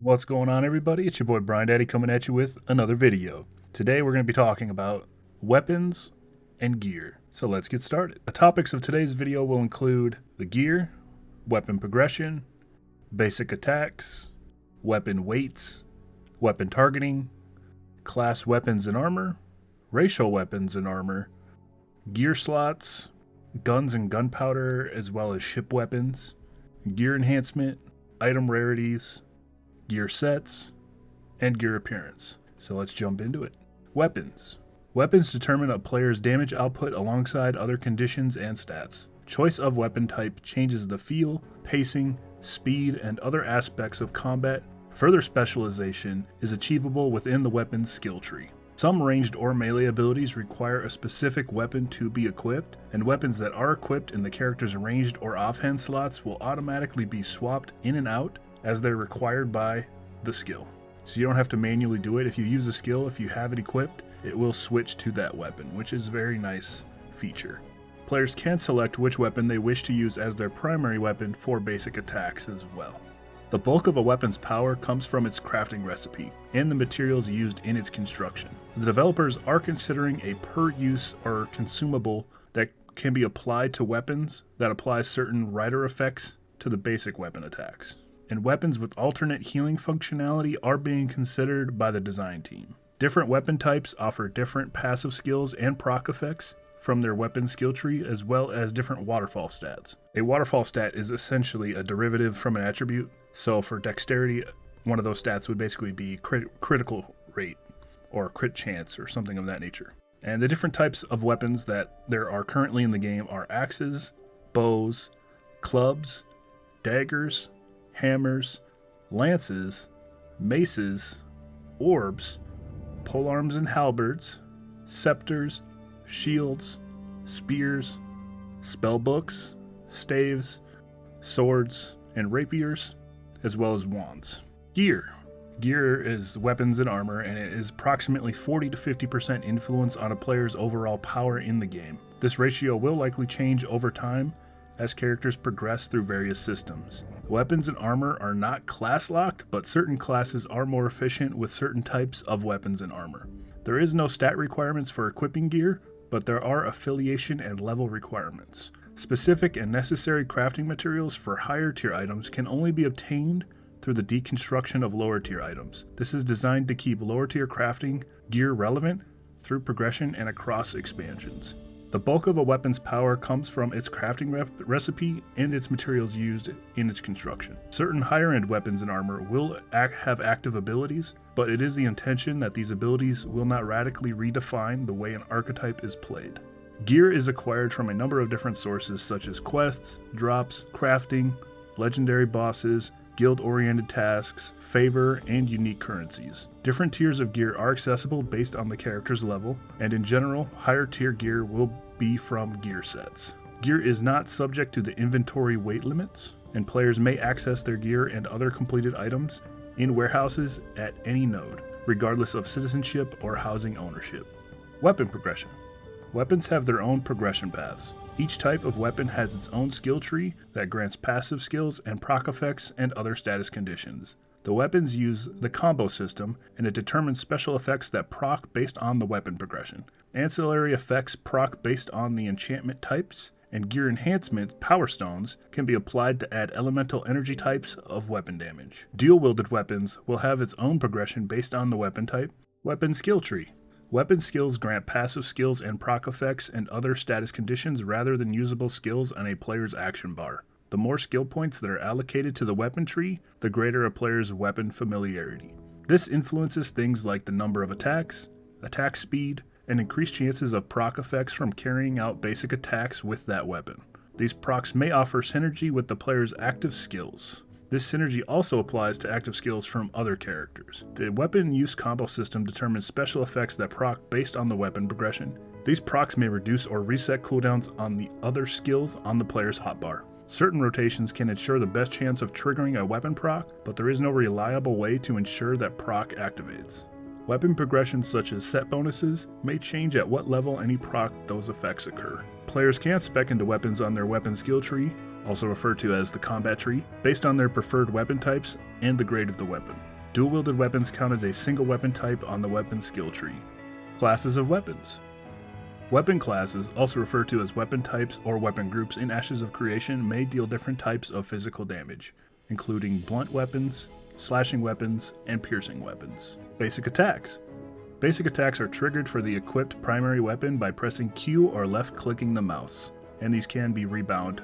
What's going on, everybody? It's your boy BrianDaddy coming at you with another video. Today we're going to be talking about weapons and gear. So let's get started. The topics of today's video will include the gear, weapon progression, basic attacks, weapon weights, weapon targeting, class weapons and armor, racial weapons and armor, gear slots, guns and gunpowder as well as ship weapons, gear enhancement, item rarities, gear sets, and gear appearance. So let's jump into it. Weapons. Weapons determine a player's damage output alongside other conditions and stats. Choice of weapon type changes the feel, pacing, speed, and other aspects of combat. Further specialization is achievable within the weapon's skill tree. Some ranged or melee abilities require a specific weapon to be equipped, and weapons that are equipped in the character's ranged or offhand slots will automatically be swapped in and out as they're required by the skill. So you don't have to manually do it. If you use a skill, if you have it equipped, it will switch to that weapon, which is a very nice feature. Players can select which weapon they wish to use as their primary weapon for basic attacks as well. The bulk of a weapon's power comes from its crafting recipe and the materials used in its construction. The developers are considering a per-use or consumable that can be applied to weapons that applies certain rider effects to the basic weapon attacks. And weapons with alternate healing functionality are being considered by the design team. Different weapon types offer different passive skills and proc effects from their weapon skill tree, as well as different waterfall stats. A waterfall stat is essentially a derivative from an attribute. So for dexterity, one of those stats would basically be critical rate or crit chance or something of that nature. And the different types of weapons that there are currently in the game are axes, bows, clubs, daggers, hammers, lances, maces, orbs, polearms and halberds, scepters, shields, spears, spellbooks, staves, swords, and rapiers, as well as wands. Gear. Gear is weapons and armor, and it is approximately 40 to 50% influence on a player's overall power in the game. This ratio will likely change over time as characters progress through various systems. Weapons and armor are not class locked, but certain classes are more efficient with certain types of weapons and armor. There is no stat requirements for equipping gear, but there are affiliation and level requirements. Specific and necessary crafting materials for higher tier items can only be obtained through the deconstruction of lower tier items. This is designed to keep lower tier crafting gear relevant through progression and across expansions. The bulk of a weapon's power comes from its crafting recipe and its materials used in its construction. Certain higher end weapons and armor will have active abilities, but it is the intention that these abilities will not radically redefine the way an archetype is played. Gear is acquired from a number of different sources such as quests, drops, crafting, legendary bosses, guild-oriented tasks, favor, and unique currencies. Different tiers of gear are accessible based on the character's level, and in general, higher tier gear will be from gear sets. Gear is not subject to the inventory weight limits, and players may access their gear and other completed items in warehouses at any node, regardless of citizenship or housing ownership. Weapon progression. Weapons have their own progression paths. Each type of weapon has its own skill tree that grants passive skills and proc effects and other status conditions. The weapons use the combo system, and it determines special effects that proc based on the weapon progression. Ancillary effects proc based on the enchantment types, and gear enhancement power stones can be applied to add elemental energy types of weapon damage. Dual-wielded weapons will have its own progression based on the weapon type. Weapon skill tree. Weapon skills grant passive skills and proc effects and other status conditions rather than usable skills on a player's action bar. The more skill points that are allocated to the weapon tree, the greater a player's weapon familiarity. This influences things like the number of attacks, attack speed, and increased chances of proc effects from carrying out basic attacks with that weapon. These procs may offer synergy with the player's active skills. This synergy also applies to active skills from other characters. The weapon use combo system determines special effects that proc based on the weapon progression. These procs may reduce or reset cooldowns on the other skills on the player's hotbar. Certain rotations can ensure the best chance of triggering a weapon proc, but there is no reliable way to ensure that proc activates. Weapon progressions such as set bonuses may change at what level any proc those effects occur. Players can spec into weapons on their weapon skill tree, also referred to as the combat tree, based on their preferred weapon types and the grade of the weapon. Dual-wielded weapons count as a single weapon type on the weapon skill tree. Classes of weapons. Weapon classes, also referred to as weapon types or weapon groups in Ashes of Creation, may deal different types of physical damage, including blunt weapons, slashing weapons, and piercing weapons. Basic attacks. Basic attacks are triggered for the equipped primary weapon by pressing Q or left-clicking the mouse, and these can be rebound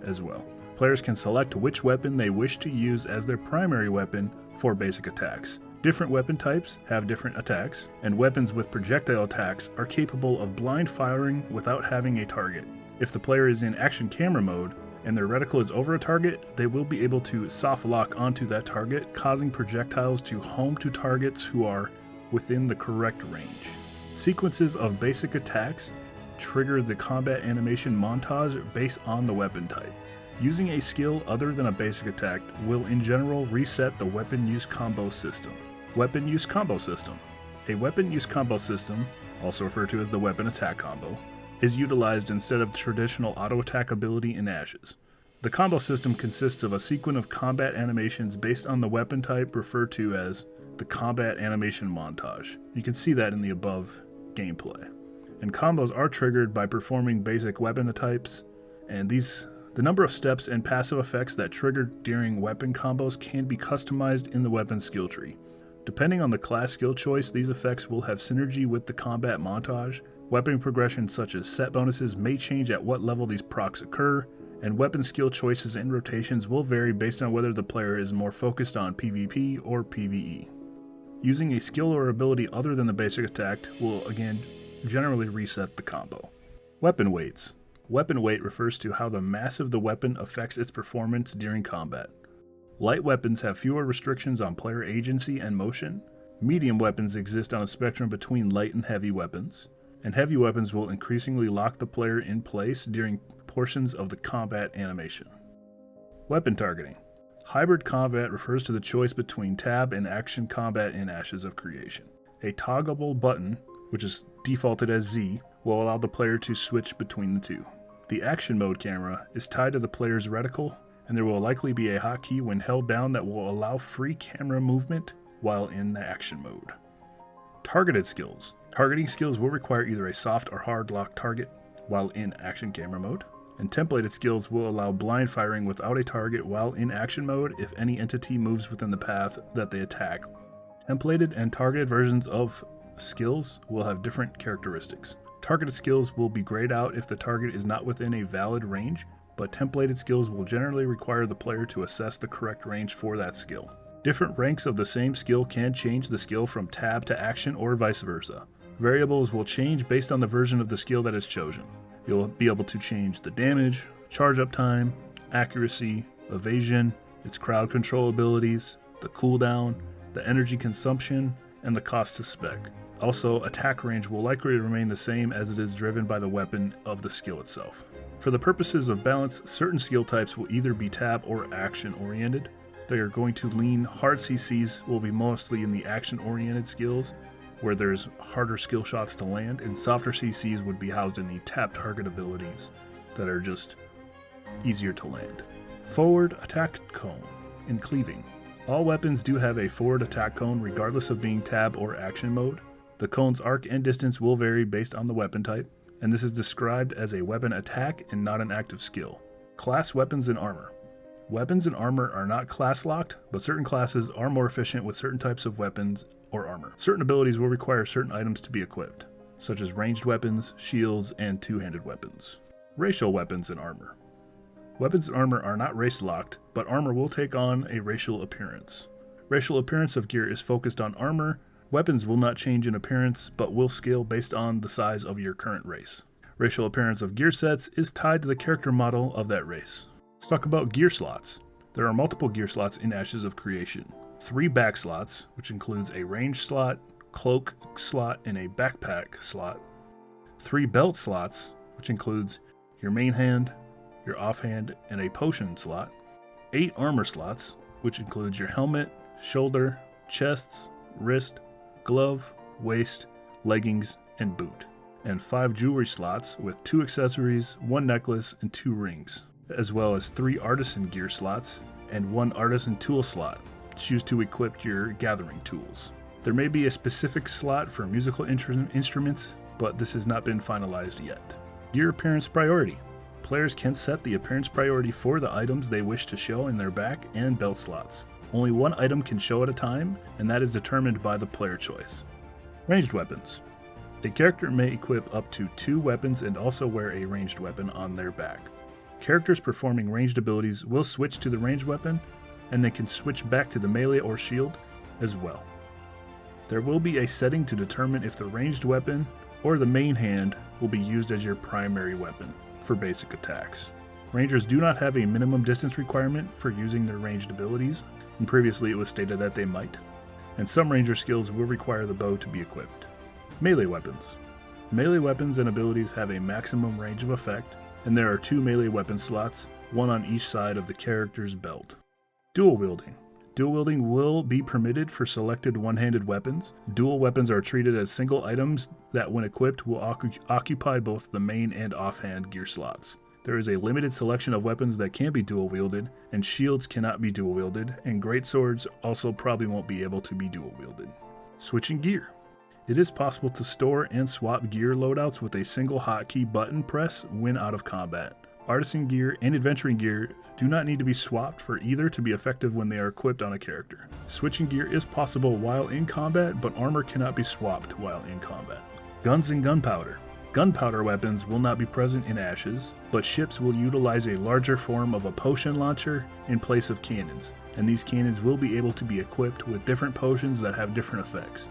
as well. Players can select which weapon they wish to use as their primary weapon for basic attacks. Different weapon types have different attacks, and weapons with projectile attacks are capable of blind firing without having a target. If the player is in action camera mode and their reticle is over a target, they will be able to soft lock onto that target, causing projectiles to home to targets who are within the correct range. Sequences of basic attacks trigger the combat animation montage based on the weapon type. Using a skill other than a basic attack will in general reset the weapon use combo system. Weapon use combo system. A weapon use combo system, also referred to as the weapon attack combo, is utilized instead of the traditional auto attack ability in Ashes. The combo system consists of a sequence of combat animations based on the weapon type referred to as the combat animation montage. You can see that in the above gameplay. And combos are triggered by performing basic weapon types, and the number of steps and passive effects that trigger during weapon combos can be customized in the weapon skill tree. Depending on the class skill choice, these effects will have synergy with the combat montage. Weapon progression such as set bonuses may change at what level these procs occur, and weapon skill choices and rotations will vary based on whether the player is more focused on PvP or PvE. Using a skill or ability other than the basic attack will again generally reset the combo. Weapon weights. Weapon weight refers to how the mass of the weapon affects its performance during combat. Light weapons have fewer restrictions on player agency and motion. Medium weapons exist on a spectrum between light and heavy weapons, and heavy weapons will increasingly lock the player in place during portions of the combat animation. Weapon targeting. Hybrid combat refers to the choice between tab and action combat in Ashes of Creation. A toggleable button, which is defaulted as Z, will allow the player to switch between the two. The action mode camera is tied to the player's reticle, and there will likely be a hotkey when held down that will allow free camera movement while in the action mode. Targeted skills. Targeting skills will require either a soft or hard lock target while in action camera mode, and templated skills will allow blind firing without a target while in action mode if any entity moves within the path that they attack. Templated and targeted versions of skills will have different characteristics. Targeted skills will be grayed out if the target is not within a valid range, but templated skills will generally require the player to assess the correct range for that skill. Different ranks of the same skill can change the skill from tab to action or vice versa. Variables will change based on the version of the skill that is chosen. You'll be able to change the damage, charge up time, accuracy, evasion, its crowd control abilities, the cooldown, the energy consumption, and the cost to spec. Also, attack range will likely remain the same as it is driven by the weapon of the skill itself. For the purposes of balance, certain skill types will either be tab or action oriented. They are going to lean hard CCs will be mostly in the action oriented skills, where there's harder skill shots to land, and softer CCs would be housed in the tap target abilities that are just easier to land. Forward attack cone in cleaving. All weapons do have a forward attack cone regardless of being tab or action mode. The cone's arc and distance will vary based on the weapon type, and this is described as a weapon attack and not an active skill. Class weapons and armor. Weapons and armor are not class locked, but certain classes are more efficient with certain types of weapons or armor. Certain abilities will require certain items to be equipped, such as ranged weapons, shields, and two-handed weapons. Racial weapons and armor. Weapons and armor are not race locked, but armor will take on a racial appearance. Racial appearance of gear is focused on armor. Weapons will not change in appearance, but will scale based on the size of your current race. Racial appearance of gear sets is tied to the character model of that race. Let's talk about gear slots. There are multiple gear slots in Ashes of Creation. 3 back slots, which includes a range slot, cloak slot, and a backpack slot. 3 belt slots, which includes your main hand, your offhand, and a potion slot. 8 armor slots, which includes your helmet, shoulder, chests, wrist, glove, waist, leggings, and boot. And 5 jewelry slots with 2 accessories, 1 necklace, and 2 rings. as well as 3 artisan gear slots and 1 artisan tool slot. Choose to equip your gathering tools. There may be a specific slot for musical instruments, but this has not been finalized yet. Gear appearance priority. Players can set the appearance priority for the items they wish to show in their back and belt slots. Only 1 item can show at a time, and that is determined by the player choice. Ranged weapons. A character may equip up to 2 weapons and also wear a ranged weapon on their back. Characters performing ranged abilities will switch to the ranged weapon, and they can switch back to the melee or shield as well. There will be a setting to determine if the ranged weapon or the main hand will be used as your primary weapon for basic attacks. Rangers do not have a minimum distance requirement for using their ranged abilities, and previously it was stated that they might, and some ranger skills will require the bow to be equipped. Melee weapons. Melee weapons and abilities have a maximum range of effect, and there are 2 melee weapon slots, 1 on each side of the character's belt. Dual wielding. Dual wielding will be permitted for selected one-handed weapons. Dual weapons are treated as single items that, when equipped, will occupy both the main and offhand gear slots. There is a limited selection of weapons that can be dual wielded, and shields cannot be dual wielded, and greatswords also probably won't be able to be dual wielded. Switching gear. It is possible to store and swap gear loadouts with a single hotkey button press when out of combat. Artisan gear and adventuring gear do not need to be swapped for either to be effective when they are equipped on a character. Switching gear is possible while in combat, but armor cannot be swapped while in combat. Guns and gunpowder. Gunpowder weapons will not be present in Ashes, but ships will utilize a larger form of a potion launcher in place of cannons, and these cannons will be able to be equipped with different potions that have different effects.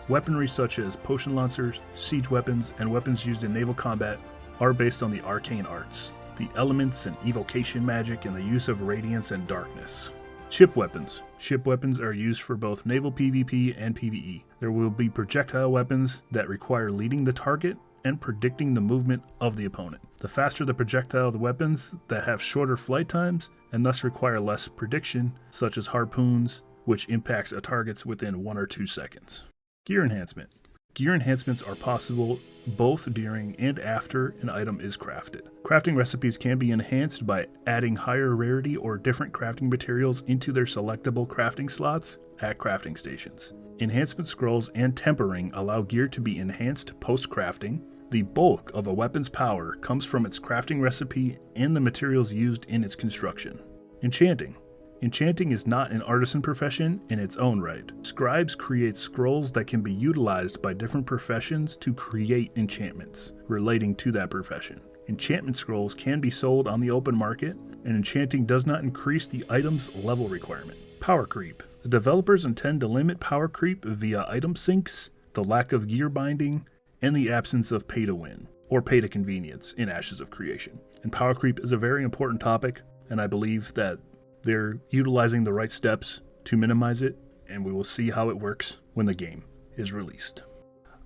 Weaponry such as potion launchers, siege weapons, and weapons used in naval combat are based on the arcane arts, the elements and evocation magic, and the use of radiance and darkness. Ship weapons. Ship weapons are used for both naval PvP and PvE. There will be projectile weapons that require leading the target and predicting the movement of the opponent. The faster the projectile, the weapons that have shorter flight times and thus require less prediction, such as harpoons, which impacts a target within 1 or 2 seconds. Gear enhancement. Gear enhancements are possible both during and after an item is crafted. Crafting recipes can be enhanced by adding higher rarity or different crafting materials into their selectable crafting slots at crafting stations. Enhancement scrolls and tempering allow gear to be enhanced post-crafting. The bulk of a weapon's power comes from its crafting recipe and the materials used in its construction. Enchanting. Enchanting is not an artisan profession in its own right. Scribes create scrolls that can be utilized by different professions to create enchantments relating to that profession. Enchantment scrolls can be sold on the open market, and enchanting does not increase the item's level requirement. Power creep. The developers intend to limit power creep via item sinks, the lack of gear binding, and the absence of pay to win, or pay to convenience in Ashes of Creation. And power creep is a very important topic, and I believe that they're utilizing the right steps to minimize it, and we will see how it works when the game is released.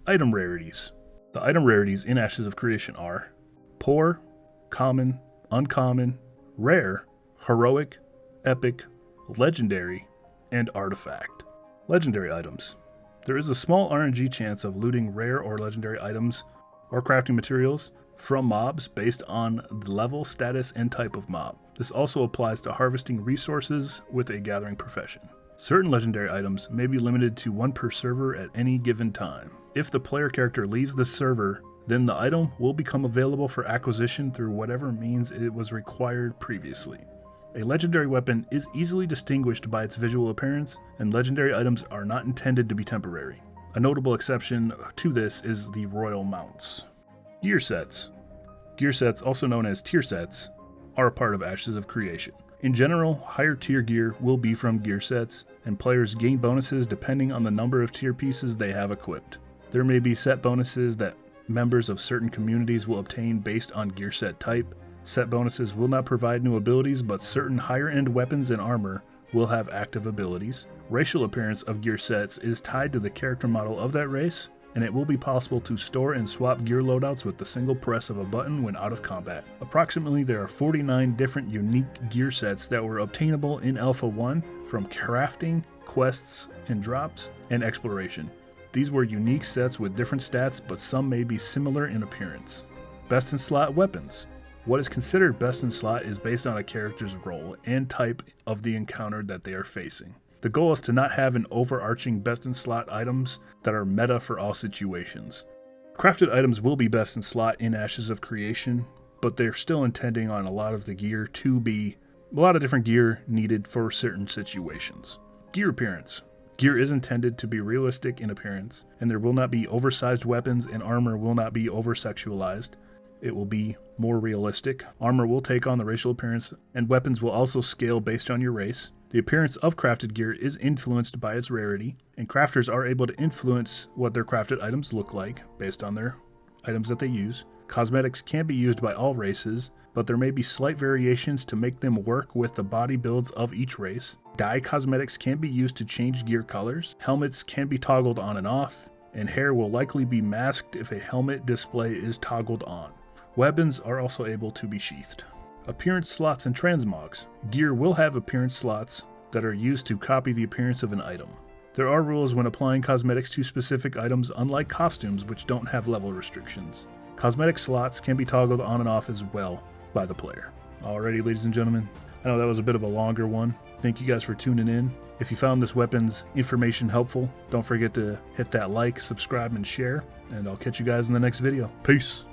Item rarities. The item rarities in Ashes of Creation are poor, common, uncommon, rare, heroic, epic, legendary, and artifact. Legendary items. There is a small RNG chance of looting rare or legendary items or crafting materials from mobs based on the level, status, and type of mob. This also applies to harvesting resources with a gathering profession. Certain legendary items may be limited to 1 per server at any given time. If the player character leaves the server, then the item will become available for acquisition through whatever means it was required previously. A legendary weapon is easily distinguished by its visual appearance, and legendary items are not intended to be temporary. A notable exception to this is the royal mounts. Gear sets. Gear sets, also known as tier sets, are a part of Ashes of Creation. In general, higher tier gear will be from gear sets, and players gain bonuses depending on the number of tier pieces they have equipped. There may be set bonuses that members of certain communities will obtain based on gear set type. Set bonuses will not provide new abilities, but certain higher-end weapons and armor will have active abilities. Racial appearance of gear sets is tied to the character model of that race, and it will be possible to store and swap gear loadouts with the single press of a button when out of combat. Approximately there are 49 different unique gear sets that were obtainable in Alpha 1 from crafting, quests, and drops, and exploration. These were unique sets with different stats, but some may be similar in appearance. Best in slot weapons. What is considered best in slot is based on a character's role and type of the encounter that they are facing. The goal is to not have an overarching best in slot items that are meta for all situations. Crafted items will be best in slot in Ashes of Creation, but they're still intending on a lot of the gear to be a lot of different gear needed for certain situations. Gear appearance. Gear is intended to be realistic in appearance, and there will not be oversized weapons, and armor will not be over-sexualized. It will be more realistic. Armor will take on the racial appearance, and weapons will also scale based on your race. The appearance of crafted gear is influenced by its rarity, and crafters are able to influence what their crafted items look like based on their items that they use. Cosmetics can be used by all races, but there may be slight variations to make them work with the body builds of each race. Dye cosmetics can be used to change gear colors. Helmets can be toggled on and off, and hair will likely be masked if a helmet display is toggled on. Weapons are also able to be sheathed. Appearance slots and transmogs. Gear will have appearance slots that are used to copy the appearance of an item. There are rules when applying cosmetics to specific items, unlike costumes which don't have level restrictions. Cosmetic slots can be toggled on and off as well by the player. Alrighty, ladies and gentlemen, I know that was a bit of a longer one. Thank you guys for tuning in. If you found this weapons information helpful, don't forget to hit that like, subscribe, and share, and I'll catch you guys in the next video. Peace!